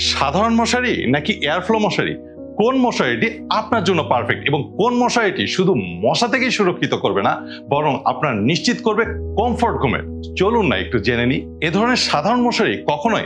সাধারণ মশারি নাকি এয়ারফ্লো মশারি, কোন মশারিটি আপনার জন্য পারফেক্ট এবং কোন মশারিটি শুধু মশা থেকেই সুরক্ষিত করবে না বরং আপনার নিশ্চিত করবে কমফোর্ট ঘুমের, চলুন না একটু জেনে নিই। এ ধরনের সাধারণ মশারি কখনোই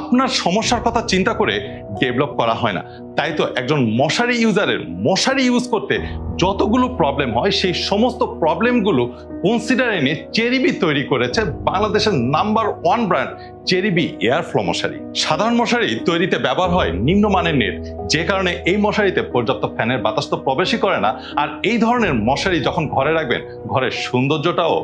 আপনার সমস্যার কথা চিন্তা করে ডেভেলপ করা হয় না। তাই তো একজন মশারি ইউজারের মশারি ইউজ করতে যতগুলো প্রবলেম হয় সেই সমস্ত প্রবলেমগুলো কনসিডারে নিয়ে চেরিবি তৈরি করেছে বাংলাদেশের নাম্বার 1 ব্র্যান্ড চেরিবি এয়ারফ্লো মশারি। সাধারণ মশারি তৈরিতে ব্যবহার হয় নিম্নমানের নেট, যে কারণে এই মশারিতে পর্যাপ্ত ফ্যানের বাতাস তো প্রবেশই করে না। আর এই ধরনের মশারি যখন ঘরে রাখবেন ঘরের সৌন্দর্যটাও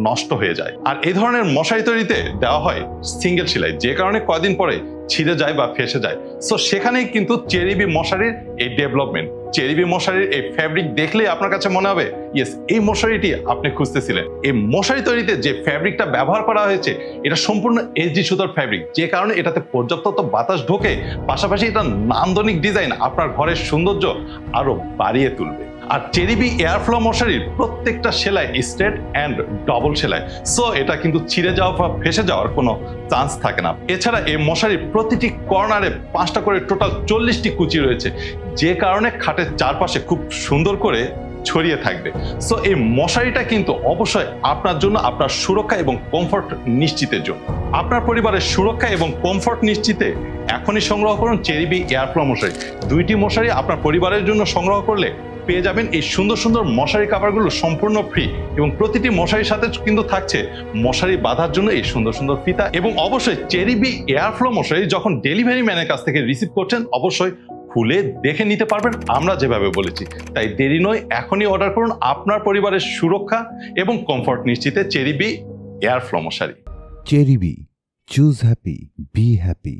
নষ্ট হয়ে যায়। আর এই ধরনের মশারি তৈরিতে দেওয়া হয় সিঙ্গেল সেলাই, যে কারণে কয়দিন পরে ছিঁড়ে যায় বা ফেসে যায়। সো সেখানেই কিন্তু চেরিবি মশারির এই ডেভেলপমেন্ট। চেরিবি মশারির এই ফ্যাব্রিক দেখলেই আপনার কাছে মনে হবে ইয়েস, এই মশারিটি আপনি খুঁজতেছিলেন। এই মশারি তৈরিতে যে ফ্যাব্রিকটা ব্যবহার করা হয়েছে এটা সম্পূর্ণ এইচডি সুতার ফ্যাব্রিক, যে কারণে এটাতে পর্যাপ্ত বাতাস ঢোকে, পাশাপাশি এটা নান্দনিক ডিজাইন আপনার ঘরের সৌন্দর্য আরো বাড়িয়ে তুলবে। আর চেরিবি এয়ারফ্লো মশারির প্রত্যেকটা সেলাই স্ট্রেট অ্যান্ড ডবল সেলাই, সো এটা কিন্তু ছিঁড়ে যাওয়া বা ফেসে যাওয়ার কোনো চান্স থাকে না। এছাড়া এই মশারির প্রতিটি কর্নারে 5টা করে টোটাল 40টি কুচি রয়েছে, যে কারণে খাটের চারপাশে খুব সুন্দর করে ছড়িয়ে থাকবে। সো এই মশারিটা কিন্তু অবশ্যই আপনার জন্য, আপনার সুরক্ষা এবং কমফোর্ট নিশ্চিতের জন্য। আপনার পরিবারের সুরক্ষা এবং কমফোর্ট নিশ্চিতে এখনই সংগ্রহ করুন চেরিবি এয়ারফ্লো মশারি। 2টি মশারি আপনার পরিবারের জন্য সংগ্রহ করলে পেয়ে যাবেন এই সুন্দর সুন্দর মশারি কাভারগুলো সম্পূর্ণ ফ্রি, এবং প্রতিটি মশারির সাথে কিন্তু থাকছে মশারি বাঁধার জন্য এই সুন্দর সুন্দর ফিতা। এবং অবশ্যই চেরিবি এয়ারফ্লো মশারি যখন ডেলিভারি ম্যানের কাছ থেকে রিসিভ করছেন অবশ্যই খুলে দেখে নিতে পারবেন আমরা যেভাবে বলেছি। তাই দেরি নয়, এখনই অর্ডার করুন আপনার পরিবারের সুরক্ষা এবং কমফোর্ট নিশ্চিতে চেরিবি এয়ারফ্লো মশারি। চেরিবি, চুজ হ্যাপি, বি হ্যাপি।